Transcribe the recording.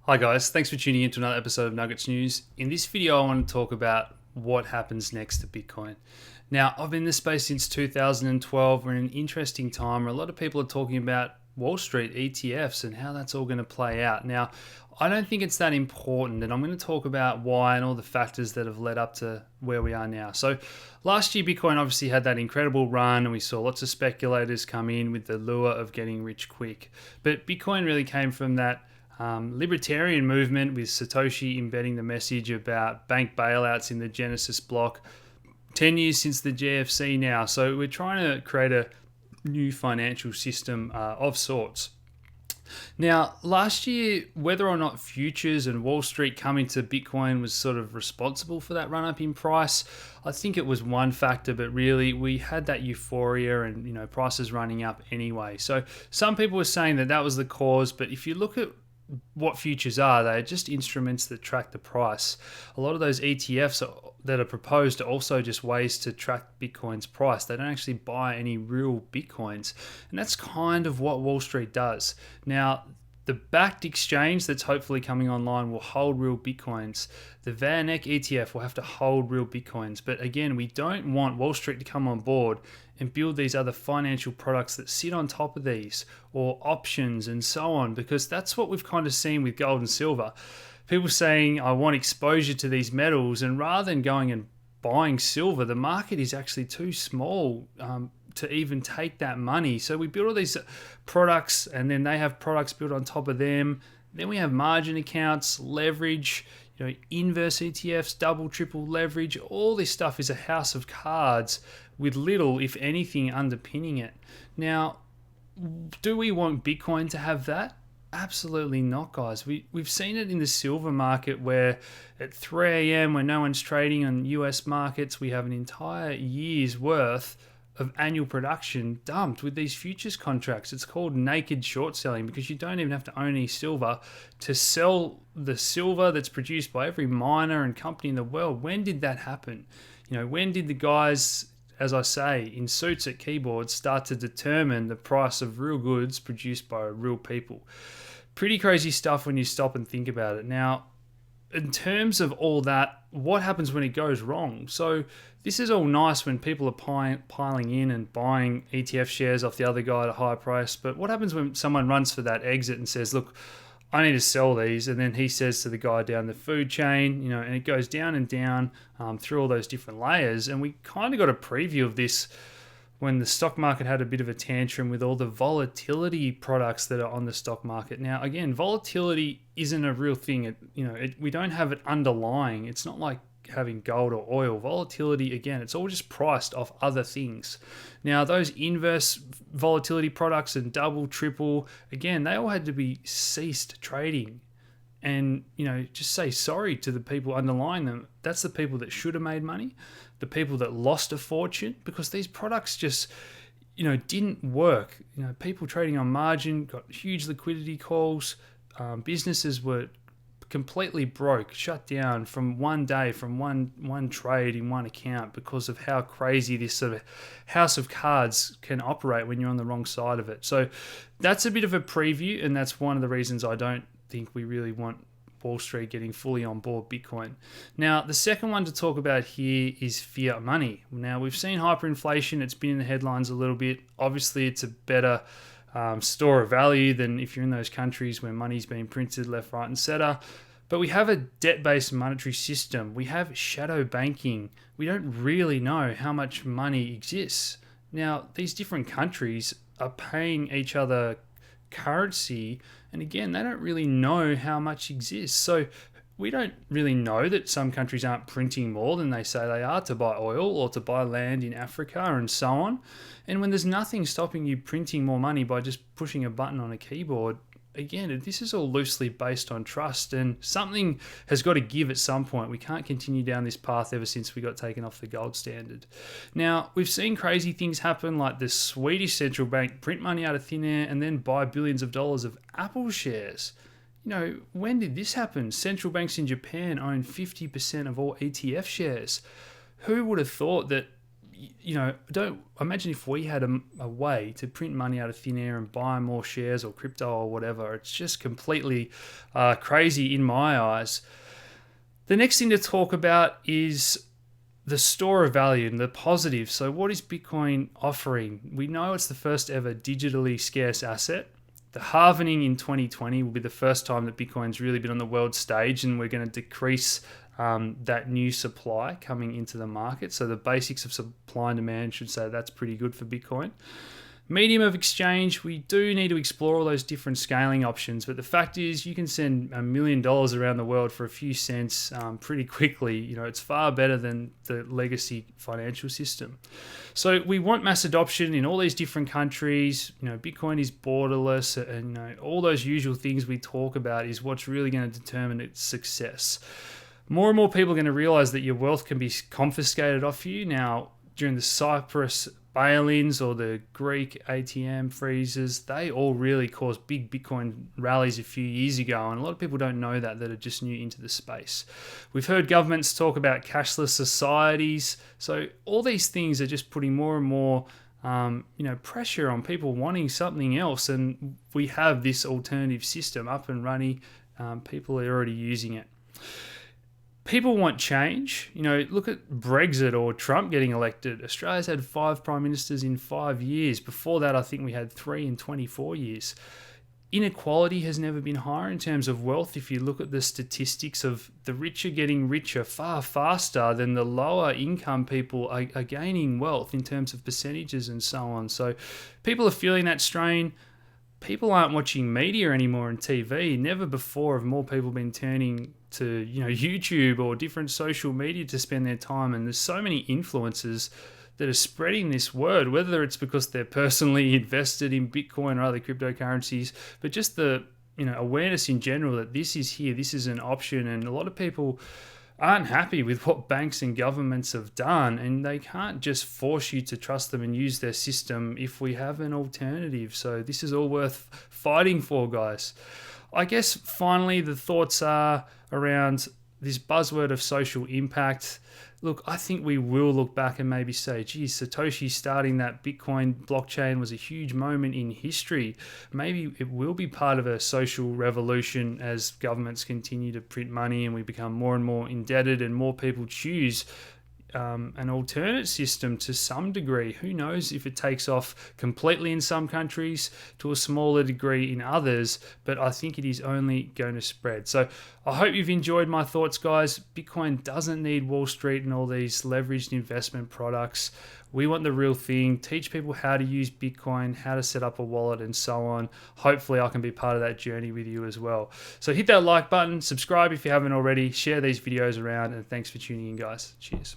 Hi guys, thanks for tuning in to another episode of Nuggets News. In this video, I want to talk about what happens next to Bitcoin. Now, I've been in this space since 2012. We're in an interesting time where a lot of people are talking about Wall Street ETFs and how that's all going to play out. Now, I don't think it's that important, and I'm going to talk about why and all the factors that have led up to where we are now. So, last year, Bitcoin obviously had that incredible run, and we saw lots of speculators come in with the lure of getting rich quick. But Bitcoin really came from that libertarian movement with Satoshi embedding the message about bank bailouts in the Genesis block 10 years since the GFC now. So we're trying to create a new financial system of sorts. Now, last year, whether or not futures and Wall Street coming to Bitcoin was sort of responsible for that run up in price, I think it was one factor, but really we had that euphoria and, prices running up anyway. So some people were saying that was the cause, but if you look at what futures are, they're just instruments that track the price. A lot of those ETFs that are proposed are also just ways to track Bitcoin's price. They don't actually buy any real Bitcoins. And that's kind of what Wall Street does. Now, the backed exchange that's hopefully coming online will hold real Bitcoins. The Van Eck ETF will have to hold real Bitcoins. But again, we don't want Wall Street to come on board and build these other financial products that sit on top of these, or options and so on, because that's what we've kind of seen with gold and silver. People saying, I want exposure to these metals, and rather than going and buying silver, the market is actually too small to even take that money. So we build all these products, and then they have products built on top of them. Then we have margin accounts, leverage, inverse ETFs, double, triple leverage. All this stuff is a house of cards with little, if anything, underpinning it. Now, do we want Bitcoin to have that? Absolutely not, guys. We've seen it in the silver market where at 3 a.m. when no one's trading on US markets, we have an entire year's worth of annual production dumped with these futures contracts. It's called naked short selling because you don't even have to own any silver to sell the silver that's produced by every miner and company in the world. When did that happen? When did the guys, as I say, in suits at keyboards start to determine the price of real goods produced by real people? Pretty crazy stuff when you stop and think about it. Now, in terms of all that, what happens when it goes wrong? So this is all nice when people are piling in and buying ETF shares off the other guy at a high price. But what happens when someone runs for that exit and says, look, I need to sell these, and then he says to the guy down the food chain, and it goes down and down through all those different layers. And we kind of got a preview of this when the stock market had a bit of a tantrum with all the volatility products that are on the stock market. Now, again, volatility isn't a real thing. We don't have it underlying. It's not like having gold or oil. Volatility, again, it's all just priced off other things. Now, those inverse volatility products and double, triple, again, they all had to be ceased trading. And, just say sorry to the people underlying them. That's the people that should have made money, the people that lost a fortune, because these products just, didn't work. People trading on margin got huge liquidity calls. Businesses were completely broke, shut down from one day, from one trade in one account because of how crazy this sort of house of cards can operate when you're on the wrong side of it. So that's a bit of a preview, and that's one of the reasons I don't think we really want Wall Street getting fully on board Bitcoin. Now, the second one to talk about here is fiat money. Now, we've seen hyperinflation. It's been in the headlines a little bit. Obviously, it's a better store of value than if you're in those countries where money's being printed left, right, and center. But we have a debt-based monetary system. We have shadow banking. We don't really know how much money exists. Now, these different countries are paying each other currency, and again, they don't really know how much exists. So we don't really know that some countries aren't printing more than they say they are to buy oil or to buy land in Africa and so on. And when there's nothing stopping you printing more money by just pushing a button on a keyboard, again, this is all loosely based on trust, and something has got to give at some point. We can't continue down this path ever since we got taken off the gold standard. Now, we've seen crazy things happen, like the Swedish central bank print money out of thin air and then buy billions of dollars of Apple shares. When did this happen? Central banks in Japan own 50% of all ETF shares. Who would have thought that don't imagine if we had a way to print money out of thin air and buy more shares or crypto or whatever. It's just completely crazy in my eyes. The next thing to talk about is the store of value and the positive. So what is Bitcoin offering? We know it's the first ever digitally scarce asset. The halvening in 2020 will be the first time that Bitcoin's really been on the world stage, and we're going to decrease that new supply coming into the market. So the basics of supply and demand should say that's pretty good for Bitcoin. Medium of exchange, we do need to explore all those different scaling options, but the fact is you can send $1 million around the world for a few cents pretty quickly. It's far better than the legacy financial system. So we want mass adoption in all these different countries. Bitcoin is borderless, and all those usual things we talk about is what's really going to determine its success. More and more people are going to realize that your wealth can be confiscated off you. Now, during the Cyprus bail-ins or the Greek ATM freezes, they all really caused big Bitcoin rallies a few years ago, and a lot of people don't know that are just new into the space. We've heard governments talk about cashless societies, so all these things are just putting more and more pressure on people wanting something else, and we have this alternative system up and running. People are already using it. People want change. Look at Brexit or Trump getting elected. Australia's had 5 prime ministers in 5 years. Before that, I think we had 3 in 24 years. Inequality has never been higher in terms of wealth. If you look at the statistics of the rich are getting richer far faster than the lower income people are gaining wealth in terms of percentages and so on. So people are feeling that strain. People aren't watching media anymore and TV. Never before have more people been turning to YouTube or different social media to spend their time. And there's so many influencers that are spreading this word, whether it's because they're personally invested in Bitcoin or other cryptocurrencies, but just the awareness in general that this is here, this is an option. And a lot of people aren't happy with what banks and governments have done, and they can't just force you to trust them and use their system if we have an alternative. So this is all worth fighting for, guys. I guess finally the thoughts are around this buzzword of social impact. Look, I think we will look back and maybe say, geez, Satoshi starting that Bitcoin blockchain was a huge moment in history. Maybe it will be part of a social revolution as governments continue to print money and we become more and more indebted and more people choose an alternate system to some degree. Who knows if it takes off completely in some countries to a smaller degree in others, but I think it is only going to spread. So I hope you've enjoyed my thoughts, guys. Bitcoin doesn't need Wall Street and all these leveraged investment products. We want the real thing, teach people how to use Bitcoin, how to set up a wallet and so on. Hopefully I can be part of that journey with you as well. So hit that like button, subscribe if you haven't already, share these videos around, and thanks for tuning in, guys. Cheers.